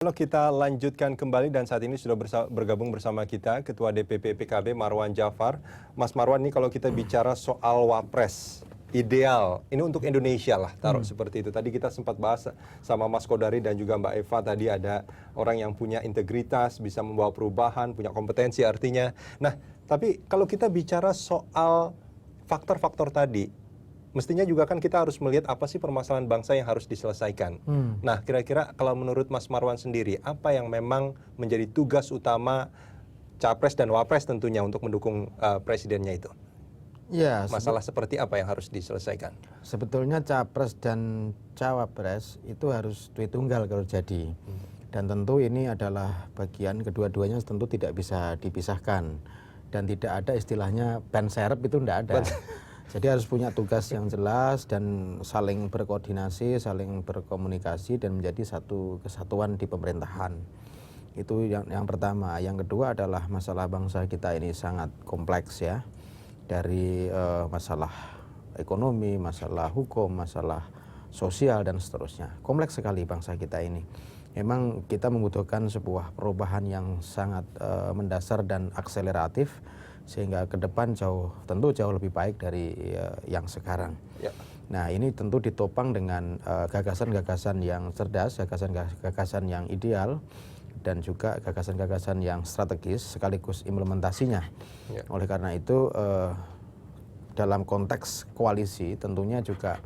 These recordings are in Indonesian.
Kalau kita lanjutkan kembali dan saat ini sudah bergabung bersama kita Ketua DPP PKB Marwan Jafar. Mas Marwan, ini kalau kita bicara soal wapres ideal, ini untuk Indonesia lah, taruh seperti itu. Tadi kita sempat bahas sama Mas Kodari dan juga Mbak Eva, tadi ada orang yang punya integritas, bisa membawa perubahan, punya kompetensi artinya. Nah, tapi kalau kita bicara soal faktor-faktor tadi, mestinya juga kan kita harus melihat apa sih permasalahan bangsa yang harus diselesaikan. Nah, kira-kira kalau menurut Mas Marwan sendiri, apa yang memang menjadi tugas utama Capres dan Wapres tentunya untuk mendukung presidennya itu? Ya, Masalah seperti apa yang harus diselesaikan? sebetulnya Capres dan Cawapres itu harus duit tunggal kalau jadi. Dan tentu ini adalah bagian kedua-duanya tentu tidak bisa dipisahkan. Dan tidak ada istilahnya ban serep itu tidak ada. Jadi harus punya tugas yang jelas dan saling berkoordinasi, saling berkomunikasi dan menjadi satu kesatuan di pemerintahan. Itu yang pertama. Yang kedua adalah masalah bangsa kita ini sangat kompleks ya. Dari masalah ekonomi, masalah hukum, masalah sosial dan seterusnya. Kompleks sekali bangsa kita ini. Memang kita membutuhkan sebuah perubahan yang sangat mendasar dan akseleratif sehingga ke depan tentu jauh lebih baik dari yang sekarang. Ya. Nah, ini tentu ditopang dengan gagasan-gagasan yang cerdas, gagasan-gagasan yang ideal dan juga gagasan-gagasan yang strategis sekaligus implementasinya. Ya. Oleh karena itu dalam konteks koalisi tentunya juga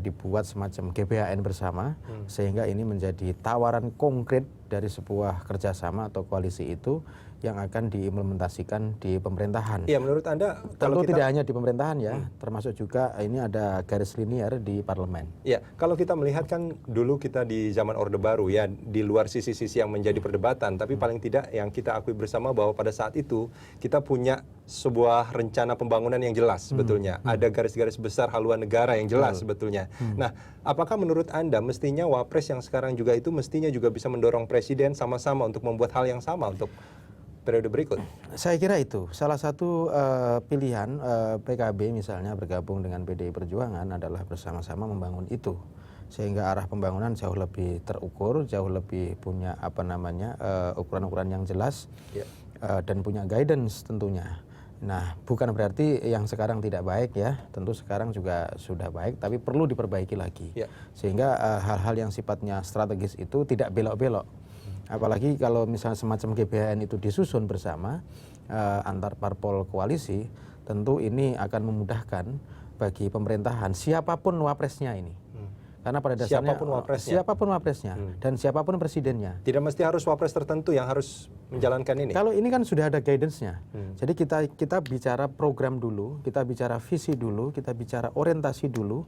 dibuat semacam GBHN bersama sehingga ini menjadi tawaran konkret dari sebuah kerjasama atau koalisi itu yang akan diimplementasikan di pemerintahan. Iya, menurut Anda Tentu tidak hanya di pemerintahan ya, termasuk juga ini ada garis linier di parlemen. Ya, kalau kita melihat kan dulu kita di zaman Orde Baru ya, di luar sisi-sisi yang menjadi perdebatan, tapi paling tidak yang kita akui bersama bahwa pada saat itu kita punya sebuah rencana pembangunan yang jelas sebetulnya. Ada garis-garis besar haluan negara yang jelas sebetulnya. Nah, apakah menurut Anda mestinya Wapres yang sekarang juga itu mestinya juga bisa mendorong Presiden sama-sama untuk membuat hal yang sama untuk periode berikut? Saya kira itu salah satu pilihan PKB misalnya bergabung dengan PDI Perjuangan adalah bersama-sama membangun itu sehingga arah pembangunan jauh lebih terukur, jauh lebih punya ukuran-ukuran yang jelas dan punya guidance tentunya. Nah, bukan berarti yang sekarang tidak baik ya, tentu sekarang juga sudah baik tapi perlu diperbaiki lagi sehingga hal-hal yang sifatnya strategis itu tidak belok-belok. Apalagi kalau misalnya semacam GBHN itu disusun bersama antar parpol koalisi, tentu ini akan memudahkan bagi pemerintahan siapapun wapresnya ini. Karena pada dasarnya siapapun wapresnya dan siapapun presidennya. Tidak mesti harus wapres tertentu yang harus menjalankan ini. Kalau ini kan sudah ada guidance-nya. Jadi kita bicara program dulu, kita bicara visi dulu, kita bicara orientasi dulu,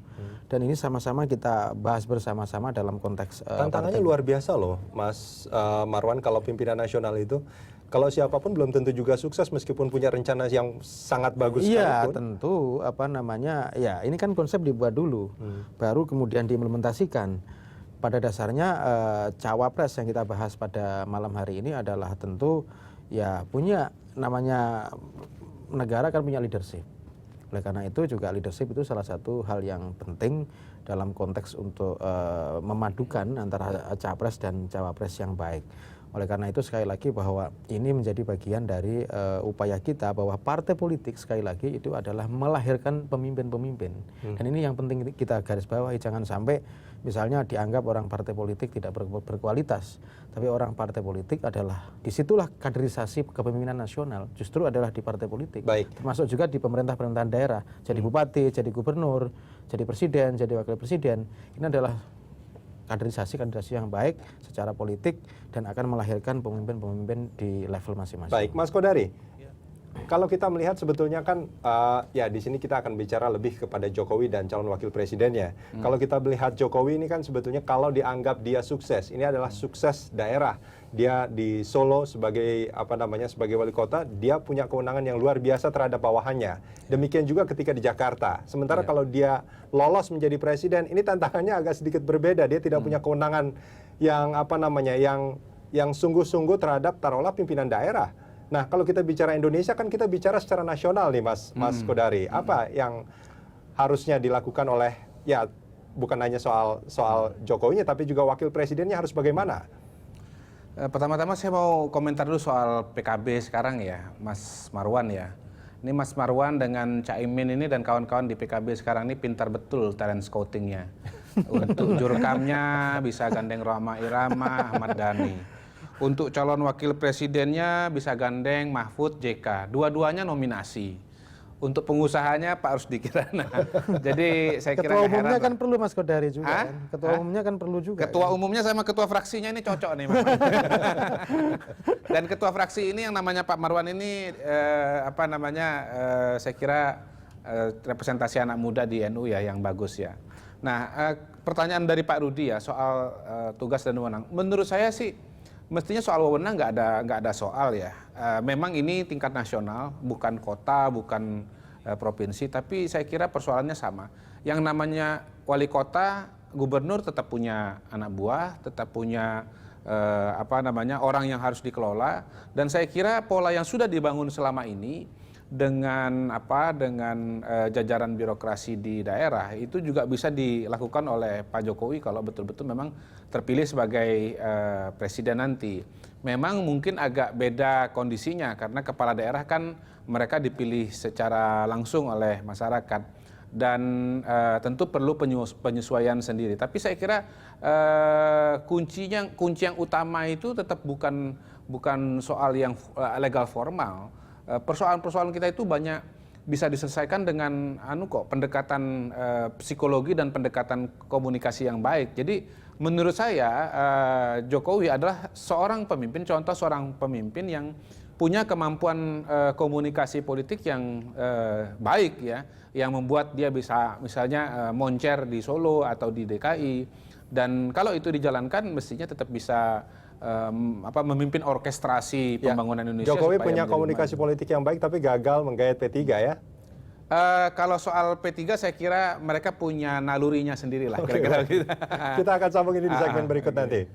dan ini sama-sama kita bahas bersama-sama dalam konteks tantangannya luar biasa loh, Mas Marwan, kalau pimpinan nasional itu. Kalau siapapun belum tentu juga sukses meskipun punya rencana yang sangat bagus Iya, sekalipun. tentu ya ini kan konsep dibuat dulu, baru kemudian diimplementasikan. Pada dasarnya Cawapres yang kita bahas pada malam hari ini adalah tentu ya punya namanya negara kan punya leadership. Oleh karena itu juga leadership itu salah satu hal yang penting dalam konteks untuk memadukan antara Capres dan Cawapres yang baik. Oleh karena itu sekali lagi bahwa ini menjadi bagian dari upaya kita bahwa partai politik sekali lagi itu adalah melahirkan pemimpin-pemimpin. Dan ini yang penting kita garis bawahi, jangan sampai misalnya dianggap orang partai politik tidak berkualitas. Tapi orang partai politik adalah disitulah kaderisasi kepemimpinan nasional justru adalah di partai politik. Baik. Termasuk juga di pemerintahan daerah. Jadi bupati, jadi gubernur, jadi presiden, jadi wakil presiden. Ini adalah kaderisasi yang baik secara politik dan akan melahirkan pemimpin-pemimpin di level masing-masing. Baik, Mas Kodari. Kalau kita melihat sebetulnya kan ya di sini kita akan bicara lebih kepada Jokowi dan calon wakil presidennya. Kalau kita melihat Jokowi ini kan sebetulnya kalau dianggap dia sukses, ini adalah sukses daerah. Dia di Solo sebagai sebagai wali kota, dia punya kewenangan yang luar biasa terhadap bawahannya. Demikian juga ketika di Jakarta. Sementara kalau dia lolos menjadi presiden, ini tantangannya agak sedikit berbeda. Dia tidak punya kewenangan yang yang sungguh-sungguh terhadap taruhlah pimpinan daerah. Nah, kalau kita bicara Indonesia kan kita bicara secara nasional nih Mas Kodari. Apa yang harusnya dilakukan oleh bukan hanya soal Jokowinya tapi juga wakil presidennya harus bagaimana? Pertama-tama saya mau komentar dulu soal PKB sekarang ya, Mas Marwan ya. Ini Mas Marwan dengan Caimin ini dan kawan-kawan di PKB sekarang ini pintar betul talent scoutingnya. Untuk jurukamnya bisa gandeng Rhoma Irama, Ahmad Dhani. Untuk calon wakil presidennya bisa gandeng Mahfud, JK. Dua-duanya nominasi. Untuk pengusahanya Pak Rusdi Kirana. Jadi saya kira Ketua nggak umumnya heran kan lah. perlu Mas Kodari juga Hah? kan? Ketua umumnya kan perlu juga. Ketua kan? umumnya sama ketua fraksinya ini cocok nih memang. Dan ketua fraksi ini yang namanya Pak Marwan ini saya kira representasi anak muda di NU ya yang bagus ya. Nah, pertanyaan dari Pak Rudi ya soal tugas dan wewenang. Menurut saya sih mestinya soal wewenang nggak ada soal ya. Memang ini tingkat nasional, bukan kota, bukan provinsi, tapi saya kira persoalannya sama. Yang namanya wali kota, gubernur tetap punya anak buah, tetap punya orang yang harus dikelola. Dan saya kira pola yang sudah dibangun selama ini dengan jajaran birokrasi di daerah itu juga bisa dilakukan oleh Pak Jokowi kalau betul-betul memang terpilih sebagai presiden nanti. Memang mungkin agak beda kondisinya karena kepala daerah kan mereka dipilih secara langsung oleh masyarakat dan tentu perlu penyesuaian sendiri. Tapi saya kira kunci yang utama itu tetap bukan soal yang legal formal. Persoalan-persoalan kita itu banyak bisa diselesaikan dengan pendekatan psikologi dan pendekatan komunikasi yang baik. Jadi menurut saya Jokowi adalah seorang pemimpin yang punya kemampuan komunikasi politik yang baik ya, yang membuat dia bisa misalnya moncer di Solo atau di DKI, dan kalau itu dijalankan mestinya tetap bisa memimpin orkestrasi pembangunan Indonesia. Jokowi supaya punya menjadi komunikasi maju. politik yang baik tapi gagal menggait P3 ya. Kalau soal P3 saya kira mereka punya nalurinya sendiri lah kira-kira gitu. Kita akan sambung ini di segmen berikut oke. nanti.